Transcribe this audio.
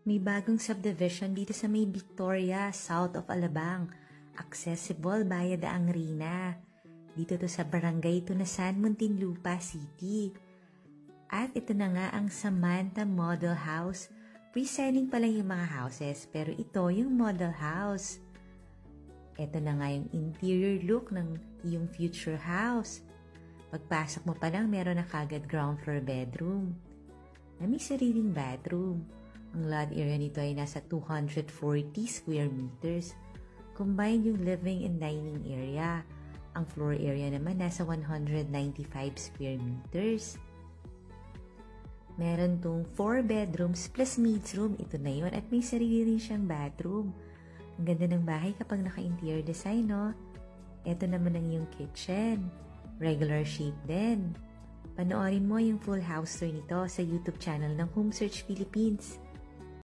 May bagong subdivision dito sa may Victoria, south of Alabang. Accessible via Daang Rina. Dito to sa barangay Tunasan, Muntinlupa City. At ito na nga ang Samantha Model House. Pre-selling pa lang yung mga houses, pero ito yung model house. Ito na nga yung interior look ng iyong future house. Pagpasok mo pa lang, meron na kagad ground floor bedroom. Na may sariling bathroom. Ang lot area nito ay nasa 240 square meters. Combined yung living and dining area. Ang floor area naman nasa 195 square meters. Meron tong 4 bedrooms plus maids room. Ito na yun. At may sarili rin siyang bathroom. Ang ganda ng bahay kapag naka-interior design, no? Ito naman ang iyong kitchen. Regular shape din. Panoorin mo yung full house tour nito sa YouTube channel ng Home Search Philippines.